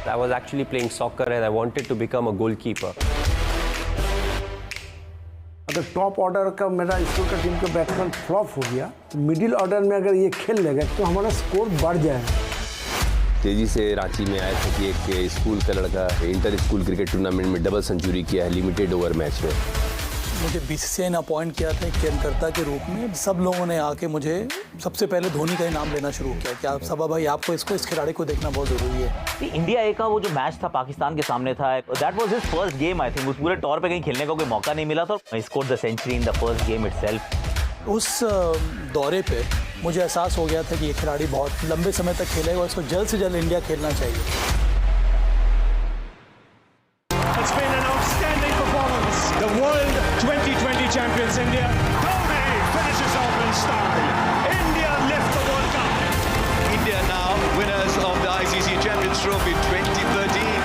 I was actually playing soccer and I wanted to become a goalkeeper. अगर top order का मेरा school का team का batsman flop हो गया तो मिडिल ऑर्डर में अगर ये खेल लेगा तो हमारा स्कोर बढ़ जाएगा। तेजी से रांची में आया था कि एक स्कूल का लड़का इंटर स्कूल क्रिकेट टूर्नामेंट में डबल सेंचुरी किया है लिमिटेड ओवर मैच में। मुझे बीसीसीआई ने अपॉइंट किया था एक चयनकर्ता के रूप में। सब लोगों ने आके मुझे सबसे पहले धोनी का ही नाम लेना शुरू किया कि आप सबा भाई आपको इस खिलाड़ी को देखना बहुत ज़रूरी है। इंडिया ए का वो जो मैच था पाकिस्तान के सामने था, that was his first game I think. उस पूरे टूर पे कहीं खेलने का कोई मौका नहीं मिला था। He scored the century in the first game itself. उस दौरे पे मुझे एहसास हो गया था कि ये खिलाड़ी बहुत लंबे समय तक खेलेगा और इसको जल्द से जल्द इंडिया खेलना चाहिए। It's been an outstanding performance. The World 2020 champions India. Dhoni finishes off in style. India lift the World Cup. India now winners of the ICC Champions Trophy 2013.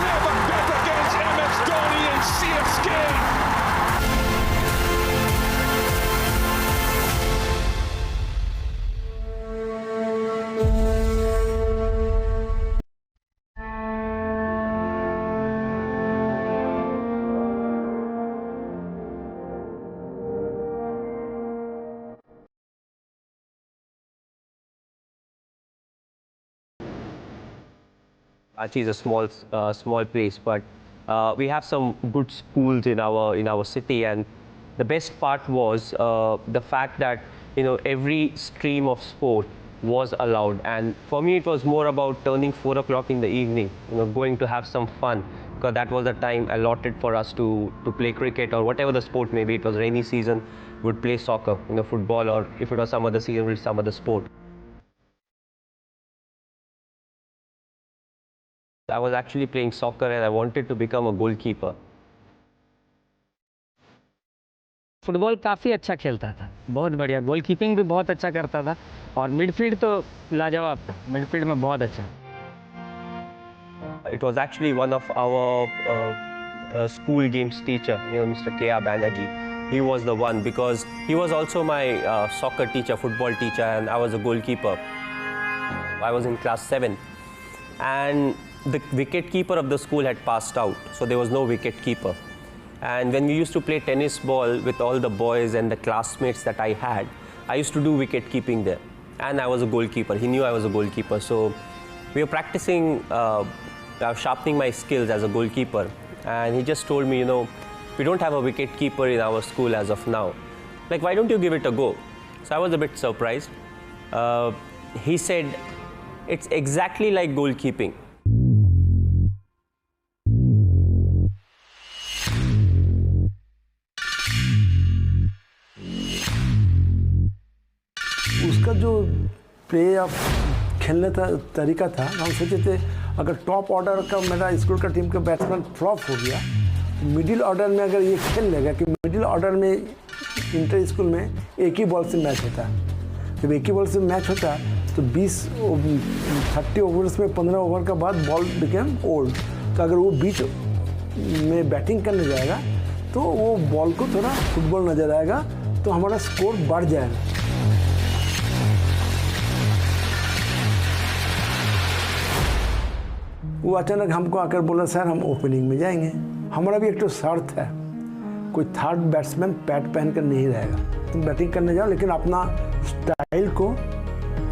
Never bet against MS Dhoni and CSK. Ranchi is a small place, but we have some good schools in our city, and the best part was the fact that every stream of sport was allowed. And for me, it was more about turning 4 o'clock in the evening, going to have some fun, because that was the time allotted for us to play cricket or whatever the sport may be. It was rainy season, we would play soccer, football, or if it was some other season, some other sport. I was actually playing soccer and I wanted to become a goalkeeper. Football काफ़ी अच्छा खेलता था, बहुत बढ़िया। गोल keeping भी बहुत अच्छा करता था और मिडफील्ड तो लाजवाब था। मिडफील्ड में बहुत अच्छा। It was actually one of our school games teacher, Mr. K.R. Banerjee. He was the one, because he was also my soccer teacher, football teacher, and I was a goalkeeper. I was in class 7, and the wicket keeper of the school had passed out, so there was no wicket keeper. And when we used to play tennis ball with all the boys and the classmates that I had, I used to do wicket keeping there, and I was a goalkeeper. He knew I was a goalkeeper, so we were practicing, sharpening my skills as a goalkeeper. And he just told me, we don't have a wicket keeper in our school as of now. Like, why don't you give it a go? So I was a bit surprised. He said, it's exactly like goalkeeping. उसका जो play of खेलने का तरीका था, हम सोचे थे अगर टॉप ऑर्डर का मेरा स्कूल का टीम का बैट्समैन फ्लॉप हो गया, मिडिल ऑर्डर में अगर ये खेल लेगा कि मिडिल ऑर्डर में इंटर स्कूल में एक ही बॉल से मैच होता है। जब एक ही बॉल से मैच होता है तो 30 ओवर्स में 15 ओवर का बाद बॉल बिकेम ओल्ड। तो अगर वो बीच में बैटिंग करने जाएगा तो वो बॉल को थोड़ा फुटबॉल नज़र आएगा, तो हमारा स्कोर बढ़ जाएगा। वो अचानक हमको आकर बोला, सर हम ओपनिंग में जाएंगे। हमारा भी एक तो शर्त है, कोई थर्ड बैट्समैन पैड पहन कर नहीं रहेगा। तुम बैटिंग करने जाओ, लेकिन अपना स्टाइल को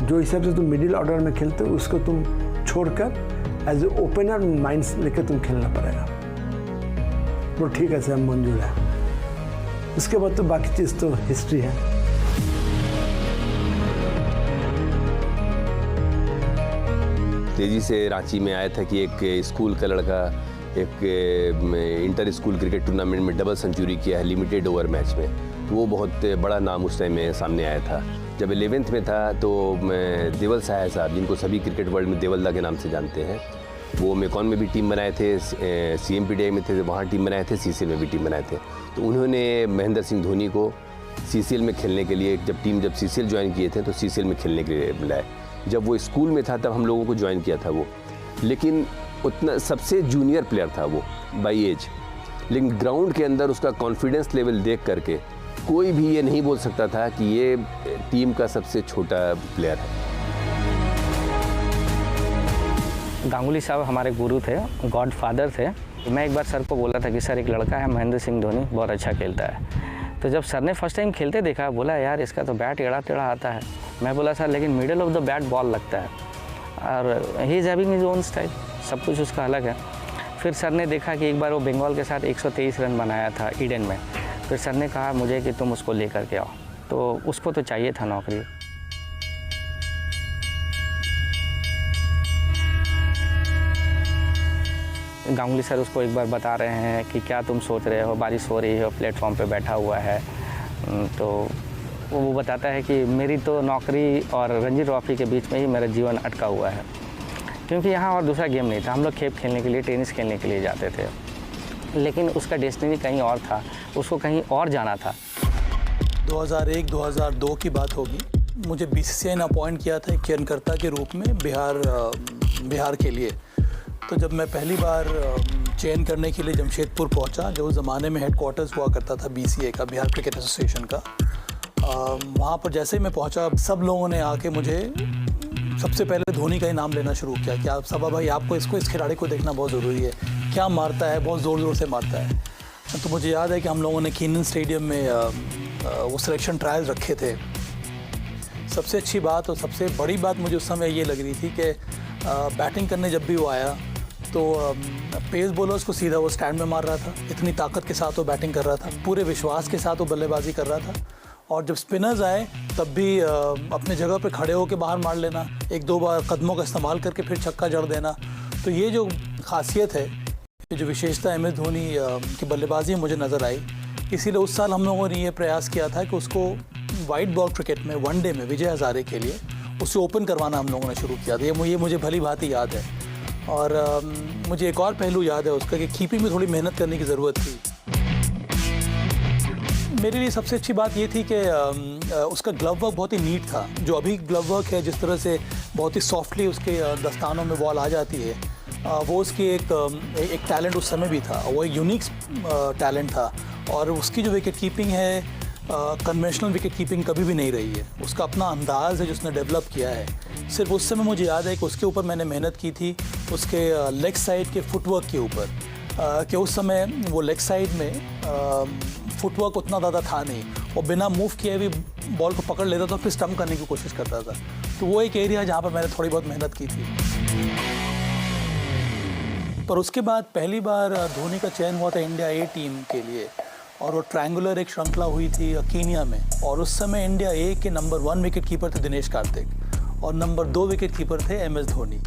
जो हिसाब से तुम मिडिल ऑर्डर में खेलते हो उसको तुम छोड़कर एज ए ओपनर माइंड्स लेकर तुम खेलना पड़ेगा। तो ठीक है सर, हम मंजूर है। उसके बाद तो बाकी चीज़ तो हिस्ट्री है। तेज़ी से रांची में आया था कि एक स्कूल का लड़का एक इंटर स्कूल क्रिकेट टूर्नामेंट में डबल सेंचुरी किया है लिमिटेड ओवर मैच में। वो बहुत बड़ा नाम उस टाइम में सामने आया था। जब 11th में था तो देवल सहाय साहब, जिनको सभी क्रिकेट वर्ल्ड में देवलदा के नाम से जानते हैं, वो मेकॉन में भी टीम बनाए थे, CMPDI में थे, वहाँ टीम बनाए थे, CCL में भी टीम बनाए थे। तो उन्होंने महेंद्र सिंह धोनी को CCL में खेलने के लिए, जब CCL ज्वाइन किए थे तो CCL में खेलने के लिए बुलाए। जब वो स्कूल में था तब हम लोगों को ज्वाइन किया था वो, लेकिन उतना सबसे जूनियर प्लेयर था वो बाई एज। लेकिन ग्राउंड के अंदर उसका कॉन्फिडेंस लेवल देख करके कोई भी ये नहीं बोल सकता था कि ये टीम का सबसे छोटा प्लेयर है। गांगुली साहब हमारे गुरु थे, गॉड फादर थे। मैं एक बार सर को बोला था कि सर एक लड़का है महेंद्र सिंह धोनी, बहुत अच्छा खेलता है। तो जब सर ने फर्स्ट टाइम खेलते देखा, बोला यार इसका तो बैट टेढ़ा टेढ़ा आता है। मैं बोला सर लेकिन middle of the bat ball लगता है, और he is having his own style, सब कुछ उसका अलग है। फिर सर ने देखा कि एक बार वो बंगाल के साथ 123 रन बनाया था ईडन में। फिर सर ने कहा मुझे कि तुम उसको लेकर के आओ, तो उसको तो चाहिए था नौकरी। गांगुली सर उसको एक बार बता रहे हैं कि क्या तुम सोच रहे हो, बारिश हो रही है, प्लेटफॉर्म पे बैठा हुआ है। तो वो बताता है कि मेरी तो नौकरी और रणजी ट्रॉफी के बीच में ही मेरा जीवन अटका हुआ है, क्योंकि यहाँ और दूसरा गेम नहीं था। हम लोग खेप खेलने के लिए, टेनिस खेलने के लिए जाते थे, लेकिन उसका डेस्टिनी कहीं और था, उसको कहीं और जाना था। 2001-2002 की बात होगी। मुझे बीसीसीआई ने अपॉइंट किया था एक चयनकर्ता के रूप में बिहार के लिए। तो जब मैं पहली बार चयन करने के लिए जमशेदपुर पहुंचा, जो उस ज़माने में हेडक्वार्टर्स हुआ करता था बीसीए का, बिहार क्रिकेट एसोसिएशन का, वहाँ पर जैसे ही मैं पहुंचा, सब लोगों ने आके मुझे सबसे पहले धोनी का ही नाम लेना शुरू किया कि आप सबा भाई आपको इस खिलाड़ी को देखना बहुत ज़रूरी है, क्या मारता है, बहुत ज़ोर ज़ोर से मारता है। तो मुझे याद है कि हम लोगों ने कीनन स्टेडियम में वो सिलेक्शन ट्रायल रखे थे। सबसे अच्छी बात और सबसे बड़ी बात मुझे उस समय ये लग रही थी कि बैटिंग करने जब भी वो आया तो पेस बॉलर्स को सीधा वो स्टैंड में मार रहा था। इतनी ताकत के साथ वो बैटिंग कर रहा था, पूरे विश्वास के साथ वो बल्लेबाजी कर रहा था। और जब स्पिनर्स आए तब भी अपने जगह पे खड़े होकर बाहर मार लेना, एक दो बार कदमों का इस्तेमाल करके फिर छक्का जड़ देना। तो ये जो खासियत है, ये जो विशेषता MS धोनी की बल्लेबाजी में मुझे नज़र आई। इसीलिए उस साल हम लोगों ने ये प्रयास किया था कि उसको वाइट बॉल क्रिकेट में वनडे में विजय हज़ारे के लिए उसे ओपन करवाना हम लोगों ने शुरू किया था। ये मुझे भली भांति याद है। और मुझे एक और पहलू याद है उसका कि कीपिंग में थोड़ी मेहनत करने की ज़रूरत थी। मेरे लिए सबसे अच्छी बात ये थी कि उसका ग्लव वर्क बहुत ही नीट था। जो अभी ग्लव वर्क है, जिस तरह से बहुत ही सॉफ्टली उसके दस्तानों में बॉल आ जाती है, वो उसकी एक टैलेंट उस समय भी था। वो एक यूनिक टैलेंट था। और उसकी जो विकेट कीपिंग है, कन्वेंशनल विकेट कीपिंग कभी भी नहीं रही है। उसका अपना अंदाज़ है जो उसने डेवलप किया है। सिर्फ उस समय मुझे याद है कि उसके ऊपर मैंने मेहनत की थी, उसके लेग साइड के फुटवर्क के ऊपर, कि उस समय वो लेग साइड में फुटवर्क उतना ज़्यादा था नहीं। वो बिना मूव किए भी बॉल को पकड़ लेता था, फिर स्टंप करने की कोशिश करता था। तो वो एक एरिया जहाँ पर मैंने थोड़ी बहुत मेहनत की थी। पर उसके बाद पहली बार धोनी का चयन हुआ था इंडिया A टीम के लिए, और वो ट्रायंगुलर एक श्रृंखला हुई थी कीनिया में। और उस समय इंडिया A के नंबर 1 विकेट कीपर थे दिनेश कार्तिक, और नंबर 2 विकेट कीपर थे MS धोनी।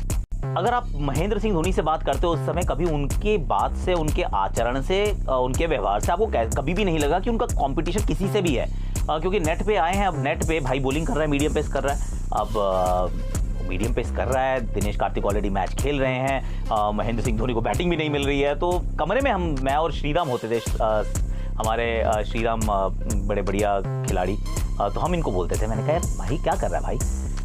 अगर आप महेंद्र सिंह धोनी से बात करते हो उस समय, कभी उनके बात से, उनके आचरण से, उनके व्यवहार से आपको कभी भी नहीं लगा कि उनका कंपटीशन किसी से भी है? क्योंकि नेट पे आए हैं, अब नेट पे भाई बॉलिंग कर रहा है, मीडियम पेस कर रहा है, अब मीडियम पेस कर रहा है, दिनेश कार्तिक ऑलरेडी मैच खेल रहे हैं, महेंद्र सिंह धोनी को बैटिंग भी नहीं मिल रही है। तो कमरे में मैं और श्रीराम होते थे, हमारे श्रीराम बड़े बढ़िया खिलाड़ी, तो हम इनको बोलते थे, मैंने कहा भाई क्या कर रहा है भाई,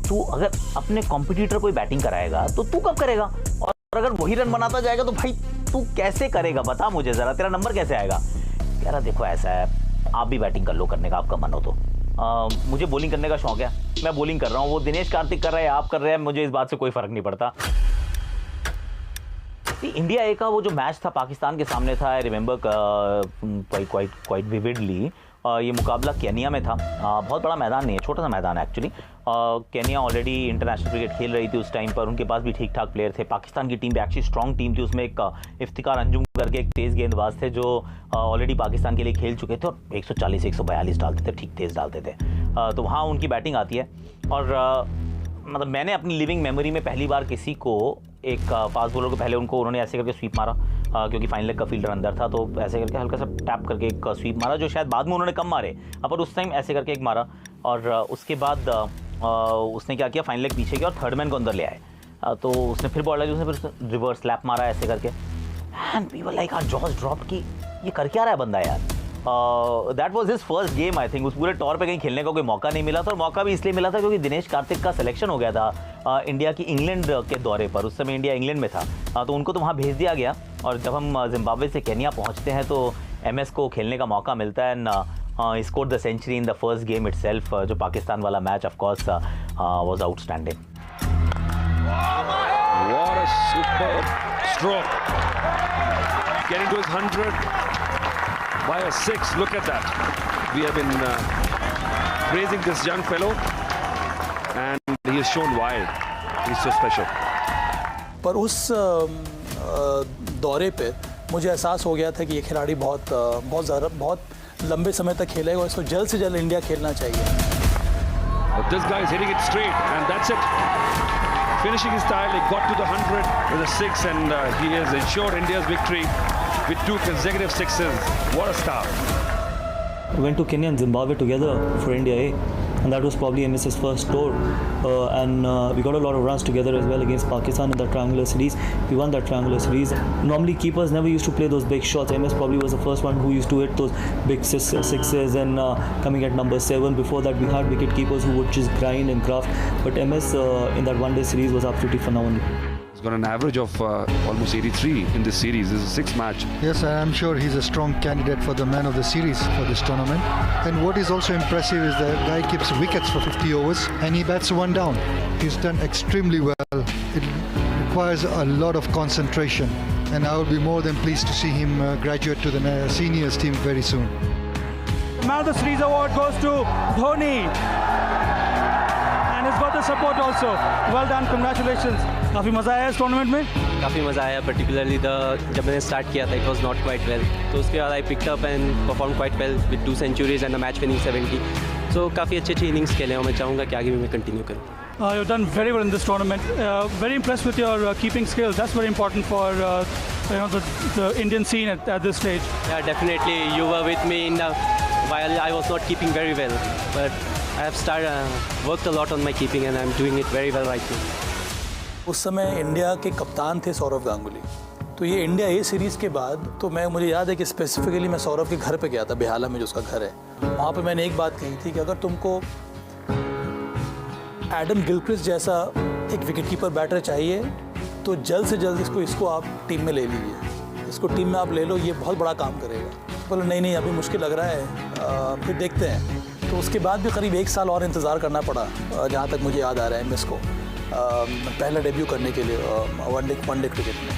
तू अगर अपने कॉम्पिटिटर को बैटिंग कराएगा तो तू कब करेगा, और अगर वही रन बनाता जाएगा तो भाई तू कैसे करेगा, बता मुझे ज़रा, तेरा नंबर कैसे आएगा? कह रहा देखो ऐसा है, आप भी बैटिंग कर लो, करने का आपका मन हो तो। मुझे बॉलिंग करने का शौक है, मैं बॉलिंग कर रहा हूँ, वो दिनेश कार्तिक कर रहा है, आप कर रहे हैं, मुझे इस बात से कोई फ़र्क नहीं पड़ता। इंडिया A का वो जो मैच था पाकिस्तान के सामने था, आई रिमेंबर क्वाइट विविडली। ये मुकाबला केनिया में था। बहुत बड़ा मैदान नहीं है, छोटा सा मैदान है actually. Kenya already international cricket खेल रही थी उस टाइम पर, उनके पास भी ठीक ठाक प्लेयर थे। पाकिस्तान की टीम भी एक्चुअली स्ट्रॉन्ग टीम थी, उसमें एक इफ्तिकार अंजुम करके एक तेज़ गेंदबाज थे जो ऑलरेडी पाकिस्तान के लिए खेल चुके थे और 140-142 डालते थे, ठीक तेज़ डालते थे। तो वहाँ उनकी बैटिंग आती है, और मतलब मैंने अपनी लिविंग मेमोरी में पहली बार किसी को एक फास्ट बॉलर को, पहले उन्होंने ऐसे करके स्वीप मारा, क्योंकि फाइन लेग का फील्डर अंदर था, तो ऐसे करके हल्का सा टैप करके एक स्वीप मारा, जो शायद बाद में उन्होंने कम मारे, पर उस टाइम ऐसे करके एक मारा। और उसके बाद उसने क्या किया, फाइन लेग पीछे किया और थर्ड मैन को अंदर ले आए, तो उसने फिर बॉल लगी, उसने फिर रिवर्स स्लैप मारा ऐसे करके, and we were like our jaws dropped कि ये कर क्या रहा है बंदा यार। That was his first game I think. उस पूरे टॉर पे कहीं खेलने का कोई मौका नहीं मिला था, और मौका भी इसलिए मिला था क्योंकि दिनेश कार्तिक का सिलेक्शन हो गया था इंडिया की इंग्लैंड के दौरे पर। उस समय इंडिया इंग्लैंड में था, तो उनको तो वहाँ भेज दिया गया। और जब हम जिम्बाब्वे से केनिया पहुँचते हैं तो MS को खेलने का मौका मिलता है, and scored the century in the first game itself. जो पाकिस्तान वाला match of course was outstanding. superb stroke. Getting to his 100 by a 6. Look at that. We have been praising this young fellow, and he has shown why he's so special. पर उस दौरे पे मुझे एहसास हो गया था कि ये खिलाड़ी बहुत लंबे समय तक खेलेगा और इसको जल्द से जल्द इंडिया खेलना चाहिए. But this guy is hitting it straight, and that's it. Finishing his style, he got to the 100 with a 6, and he has ensured India's victory with 2 consecutive sixes. What a star. We went to Kenya and Zimbabwe together for India A, and that was probably MS's first tour. And we got a lot of runs together as well against Pakistan in the triangular series. We won that triangular series. Normally keepers never used to play those big shots. MS probably was the first one who used to hit those big sixes and coming at number 7. Before that we had wicket keepers who would just grind and craft. But MS in that one day series was absolutely phenomenal. He's got an average of almost 83 in this series. This is a 6th match. Yes, I am sure he's a strong candidate for the man of the series for this tournament. And what is also impressive is the guy keeps wickets for 50 overs and he bats 1 down. He's done extremely well. It requires a lot of concentration, and I would be more than pleased to see him graduate to the seniors team very soon. The Man of the Series award goes to Dhoni. And he's got the support also. Well done, congratulations. काफ़ी मज़ा आया इस tournament में. काफ़ी मज़ा आया, particularly जब मैंने स्टार्ट किया था, it was not quite well. तो उसके बाद I picked up and performed quite well with 2 centuries and a match winning 70. So काफ़ी अच्छे innings खेले और मैं चाहूँगा कि आगे भी मैं continue करूँ. You've done very well in this tournament. Very impressed with your keeping skills. That's very important for the Indian scene at this stage. Yeah, definitely. You were with me while I was not keeping very well, but I have worked a lot on my keeping and I'm doing it very well right now. उस समय India के कप्तान थे सौरव गांगुली. तो ये India ए series के बाद तो मुझे याद है कि स्पेसिफिकली मैं सौरव के घर पे गया था, बेहाला में जो उसका घर है. वहाँ पे मैंने एक बात कही थी कि अगर तुमको एडम गिलक्रिस्ट जैसा एक विकेटकीपर बैटर चाहिए तो जल्द से जल्द इसको आप टीम में ले लीजिए. इसको टीम में आप ले लो, ये बहुत बड़ा काम करेगा. बोले नहीं अभी मुश्किल लग रहा है, फिर देखते हैं. तो उसके बाद भी करीब 1 साल और इंतज़ार करना पड़ा, जहाँ तक मुझे याद आ रहा है एमएस को पहला डेब्यू करने के लिए वनडे क्रिकेट में.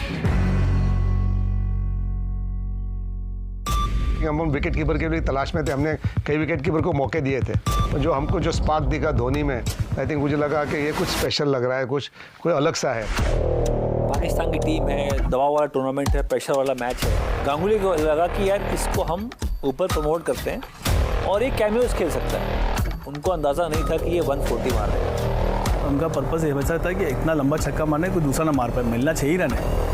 हम विकेट कीपर के लिए तलाश में थे. हमने कई विकेट कीपर को मौके दिए थे. तो हमको जो स्पार्क दिखा धोनी में, आई थिंक मुझे लगा कि ये कुछ स्पेशल लग रहा है, कोई अलग सा है. पाकिस्तान की टीम है, दबाव वाला टूर्नामेंट है, प्रेशर वाला मैच है. गांगुली को लगा कि यार इसको हम ऊपर प्रमोट करते हैं और एक कैमियोस खेल सकता है. उनको अंदाज़ा नहीं था कि ये 140 मार देगा. उनका पर्पस ये बचा था कि इतना लंबा छक्का मारने कोई दूसरा ना मार पाए, मिलना चाहिए रन है.